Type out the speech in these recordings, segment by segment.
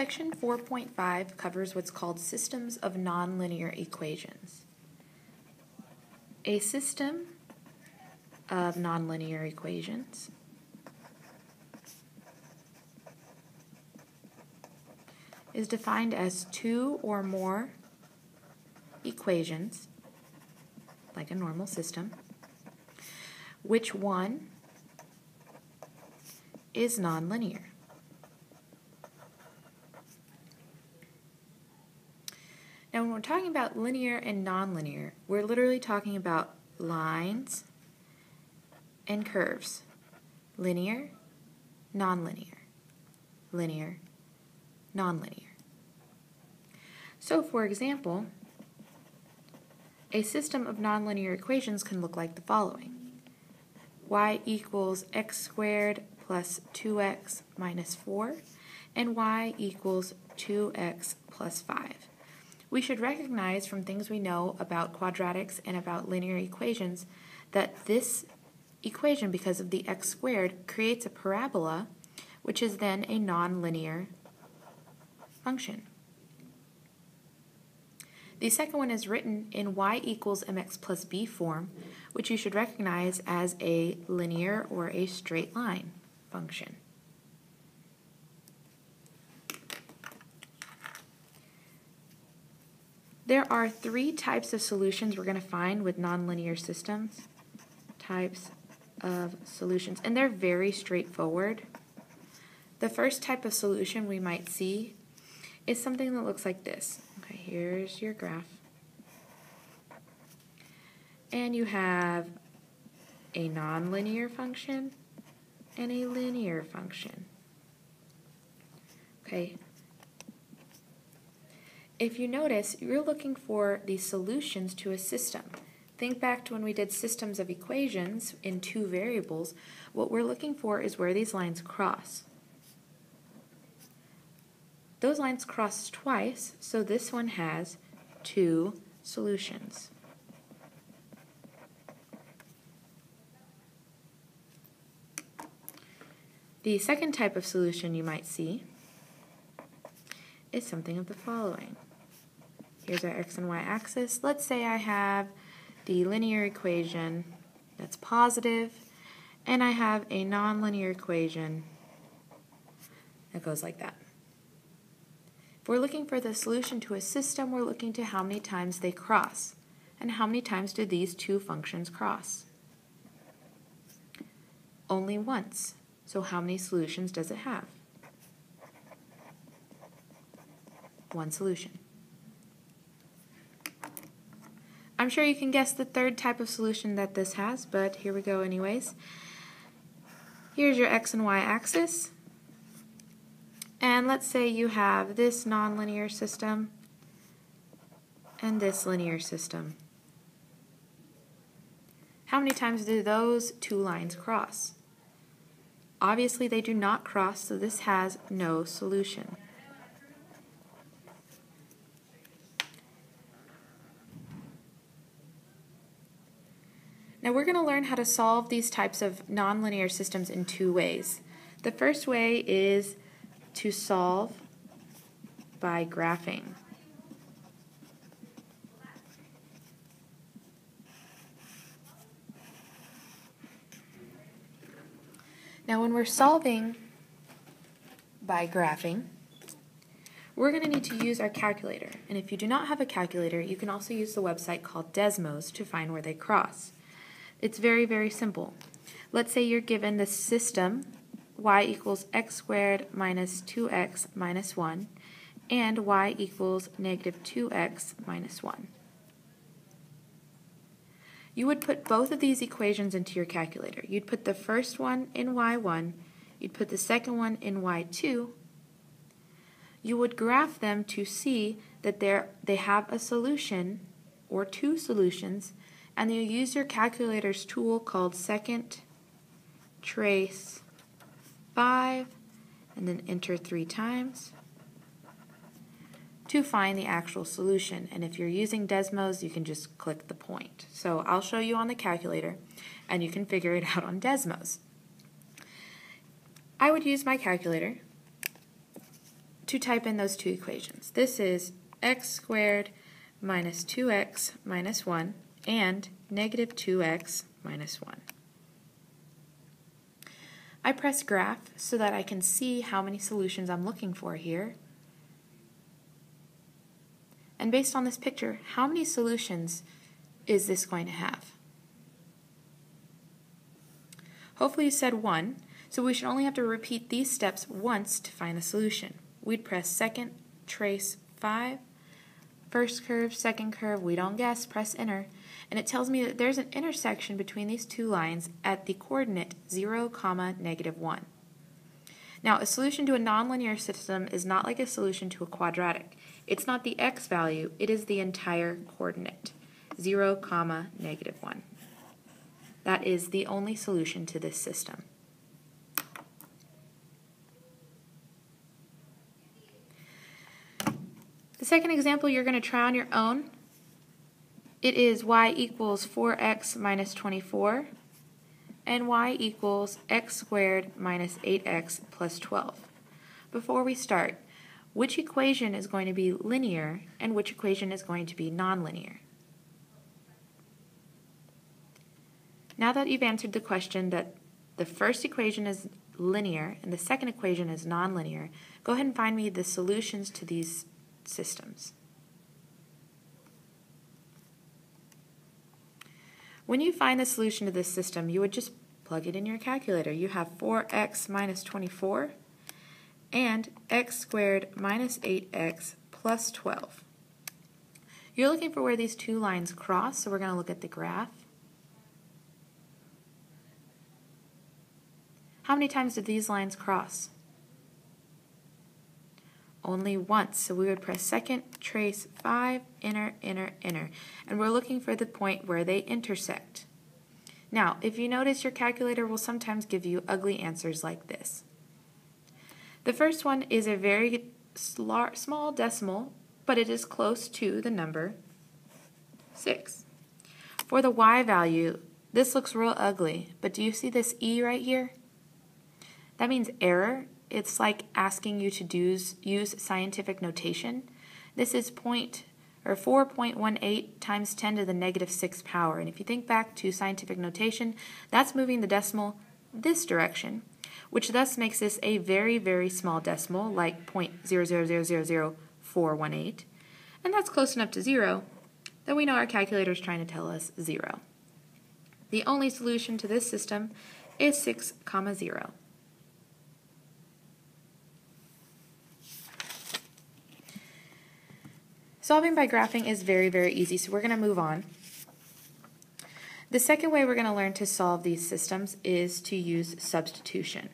Section 4.5 covers what's called systems of nonlinear equations. A system of nonlinear equations is defined as two or more equations, like a normal system, which one is nonlinear. Now, when we're talking about linear and nonlinear, we're literally talking about lines and curves. Linear, nonlinear. Linear, nonlinear. So, for example, a system of nonlinear equations can look like the following. Y equals x squared plus 2x minus 4, and y equals 2x plus 5. We should recognize from things we know about quadratics and about linear equations that this equation, because of the x squared, creates a parabola, which is then a nonlinear function. The second one is written in y equals mx plus b form, which you should recognize as a linear or a straight line function. There are three types of solutions we're going to find with nonlinear systems. Types of solutions, and they're very straightforward. The first type of solution we might see is something that looks like this. Okay, here's your graph. And you have a nonlinear function and a linear function. Okay. If you notice, you're looking for the solutions to a system. Think back to when we did systems of equations in two variables. What we're looking for is where these lines cross. Those lines cross twice, so this one has two solutions. The second type of solution you might see is something of the following. Here's our x and y axis. Let's say I have the linear equation that's positive, and I have a nonlinear equation that goes like that. If we're looking for the solution to a system, we're looking to how many times they cross. And how many times do these two functions cross? Only once. So how many solutions does it have? One solution. I'm sure you can guess the third type of solution that this has, but here we go anyways. Here's your x and y axis. And let's say you have this nonlinear system and this linear system. How many times do those two lines cross? Obviously they do not cross, so this has no solution. Now we're going to learn how to solve these types of nonlinear systems in two ways. The first way is to solve by graphing. Now when we're solving by graphing, we're going to need to use our calculator. And if you do not have a calculator, you can also use the website called Desmos to find where they cross. It's very, very simple. Let's say you're given the system y equals x squared minus 2x minus 1 and y equals negative 2x minus 1. You would put both of these equations into your calculator. You'd put the first one in y1, you'd put the second one in y2. You would graph them to see that they have a solution or two solutions, and you use your calculator's tool called second trace 5 and then enter 3 times to find the actual solution. And if you're using Desmos, you can just click the point. So I'll show you on the calculator and you can figure it out on Desmos. I would use my calculator to type in those two equations. This is x squared minus 2x minus 1 and negative 2x minus 1. I press graph so that I can see how many solutions I'm looking for here. And based on this picture, how many solutions is this going to have? Hopefully you said 1, so we should only have to repeat these steps once to find the solution. We'd press second, trace 5, first curve, second curve, we don't guess, press enter, and it tells me that there's an intersection between these two lines at the coordinate 0, negative 1. Now, a solution to a nonlinear system is not like a solution to a quadratic. It's not the x value, it is the entire coordinate, 0, negative 1. That is the only solution to this system. The second example you're going to try on your own. It is y equals 4x minus 24 and y equals x squared minus 8x plus 12. Before we start, which equation is going to be linear and which equation is going to be nonlinear? Now that you've answered the question that the first equation is linear and the second equation is nonlinear, go ahead and find me the solutions to these systems. When you find the solution to this system, you would just plug it in your calculator. You have 4x minus 24 and x squared minus 8x plus 12. You're looking for where these two lines cross, so we're going to look at the graph. How many times did these lines cross? Only once, so we would press second, trace 5, enter, enter, enter, and we're looking for the point where they intersect. Now, if you notice, your calculator will sometimes give you ugly answers like this. The first one is a very small decimal, but it is close to the number 6. For the y value, this looks real ugly, but do you see this e right here? That means error. It's like asking you to use scientific notation. This is 4.18 times 10 to the negative 6th power. And if you think back to scientific notation, that's moving the decimal this direction, which thus makes this a very, very small decimal, like 0.0000418. And that's close enough to 0 that we know our calculator is trying to tell us 0. The only solution to this system is 6, 0. Solving by graphing is very, very easy, so we're going to move on. The second way we're going to learn to solve these systems is to use substitution.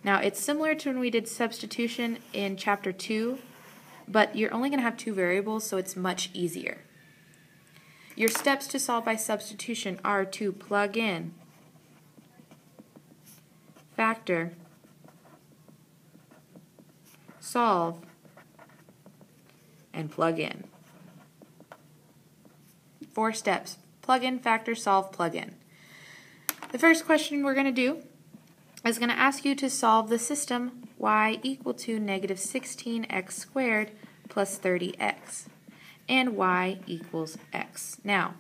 Now, it's similar to when we did substitution in Chapter 2, but you're only going to have two variables, so it's much easier. Your steps to solve by substitution are to plug in, factor, solve, and plug in. 4 steps. Plug in, factor, solve, plug in. The first question we're going to do is going to ask you to solve the system y equal to negative 16x squared plus 30x and y equals x. Now,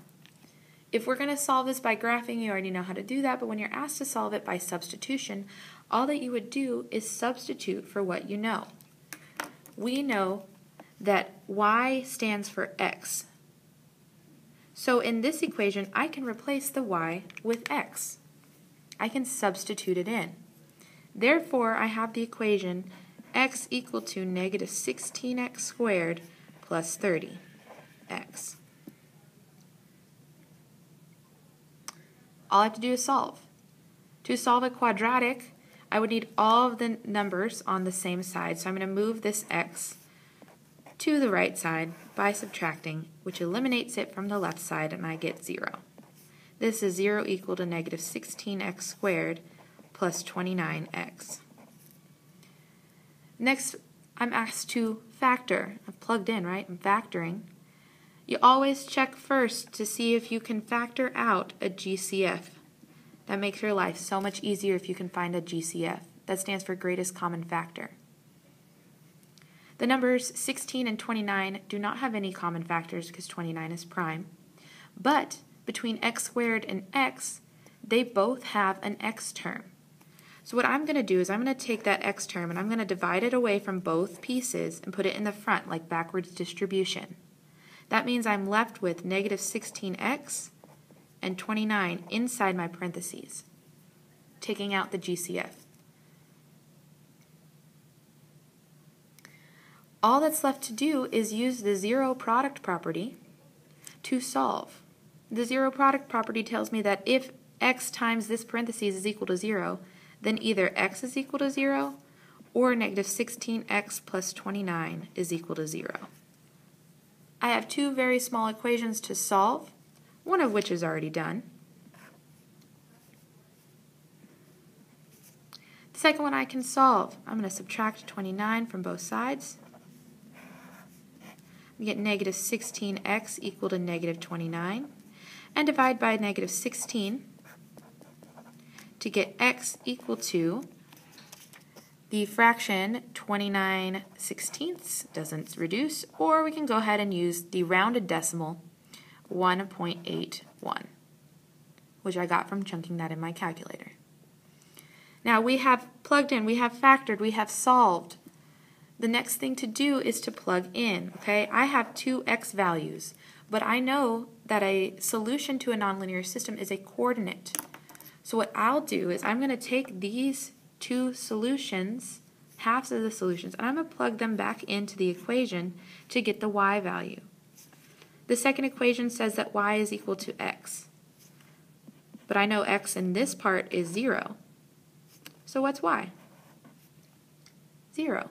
if we're going to solve this by graphing, you already know how to do that, but when you're asked to solve it by substitution, all that you would do is substitute for what you know. We know that y stands for x. So in this equation, I can replace the y with x. I can substitute it in. Therefore, I have the equation x equal to negative 16x squared plus 30x. All I have to do is solve. To solve a quadratic, I would need all of the numbers on the same side, so I'm going to move this x to the right side by subtracting, which eliminates it from the left side, and I get 0. This is 0 equal to negative 16x squared plus 29x. Next, I'm asked to factor. I've plugged in, right? I'm factoring. You always check first to see if you can factor out a GCF. That makes your life so much easier if you can find a GCF. That stands for greatest common factor. The numbers 16 and 29 do not have any common factors because 29 is prime. But between x squared and x, they both have an x term. So what I'm going to do is I'm going to take that x term and I'm going to divide it away from both pieces and put it in the front like backwards distribution. That means I'm left with negative 16x and 29 inside my parentheses, taking out the GCF. All that's left to do is use the zero product property to solve. The zero product property tells me that if x times this parentheses is equal to 0, then either x is equal to 0 or negative 16x plus 29 is equal to 0. I have two very small equations to solve, one of which is already done. The second one I can solve. I'm going to subtract 29 from both sides. We get negative 16x equal to negative 29, and divide by negative 16 to get x equal to the fraction 29/16 doesn't reduce, or we can go ahead and use the rounded decimal 1.81, which I got from chunking that in my calculator. Now we have plugged in, we have factored, we have solved. The next thing to do is to plug in, okay? I have two x values, but I know that a solution to a nonlinear system is a coordinate. So what I'll do is I'm going to take these two solutions, halves of the solutions, and I'm going to plug them back into the equation to get the y value. The second equation says that y is equal to x, but I know x in this part is 0. So what's y? 0.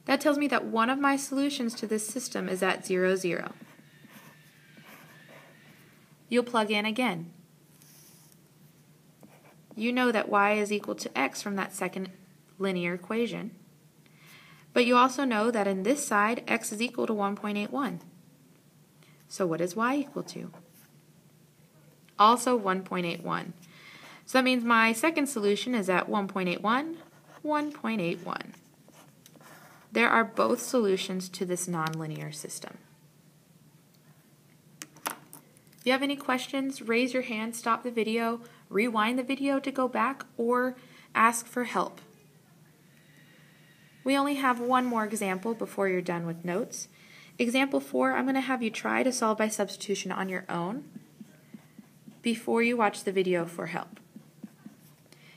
That tells me that one of my solutions to this system is at 0, 0. You'll plug in again. You know that y is equal to x from that second linear equation. But you also know that in this side, x is equal to 1.81. So what is y equal to? Also 1.81. So that means my second solution is at 1.81, 1.81. There are both solutions to this nonlinear system. If you have any questions, raise your hand, stop the video, rewind the video to go back, or ask for help. We only have one more example before you're done with notes. Example 4, I'm going to have you try to solve by substitution on your own before you watch the video for help.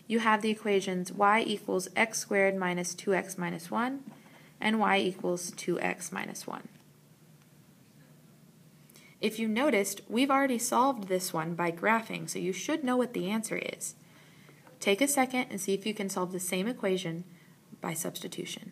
You have the equations y equals x squared minus 2x minus 1 and y equals 2x minus 1. If you noticed, we've already solved this one by graphing, so you should know what the answer is. Take a second and see if you can solve the same equation by substitution.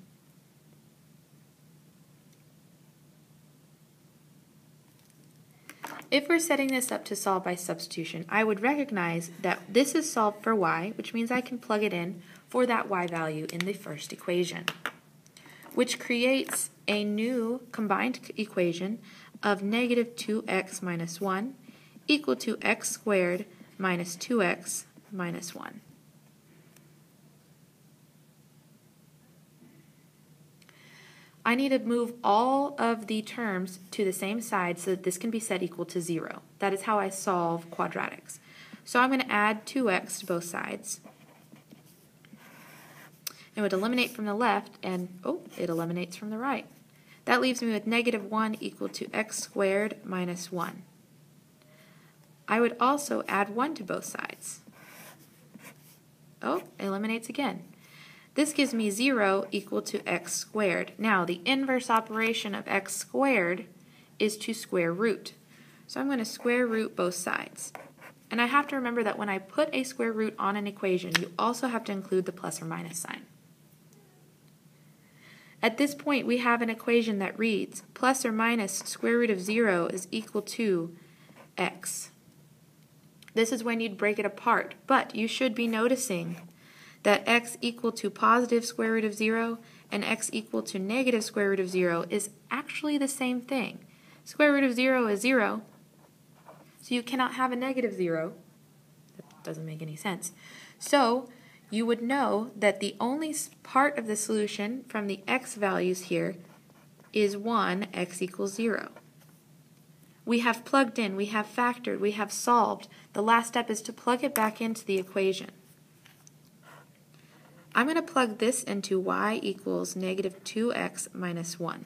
If we're setting this up to solve by substitution, I would recognize that this is solved for y, which means I can plug it in for that y value in the first equation, which creates a new combined equation of negative 2x minus 1 equal to x squared minus 2x minus 1. I need to move all of the terms to the same side so that this can be set equal to 0. That is how I solve quadratics. So I'm going to add 2x to both sides. It would eliminate from the left, and it eliminates from the right. That leaves me with negative 1 equal to x squared minus 1. I would also add 1 to both sides. It eliminates again. This gives me 0 equal to x squared. Now, the inverse operation of x squared is to square root. So I'm going to square root both sides. And I have to remember that when I put a square root on an equation, you also have to include the plus or minus sign. At this point, we have an equation that reads plus or minus square root of 0 is equal to x. This is when you'd break it apart, but you should be noticing that x equal to positive square root of 0 and x equal to negative square root of 0 is actually the same thing. Square root of 0 is 0, so you cannot have a negative 0. doesn't make any sense. So you would know that the only part of the solution from the x values here is 1, x equals 0. We have plugged in, we have factored, we have solved. The last step is to plug it back into the equation. I'm going to plug this into y equals negative 2x minus 1.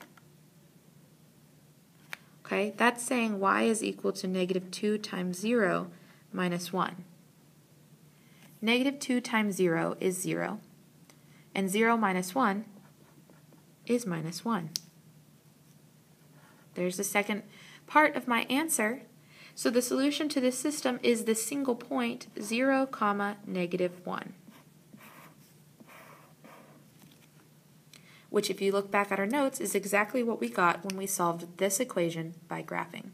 Okay, that's saying y is equal to negative 2 times 0 minus 1. Negative 2 times 0 is 0, and 0 minus 1 is minus 1. There's the second part of my answer. So the solution to this system is the single point 0, negative 1. Which, if you look back at our notes, is exactly what we got when we solved this equation by graphing.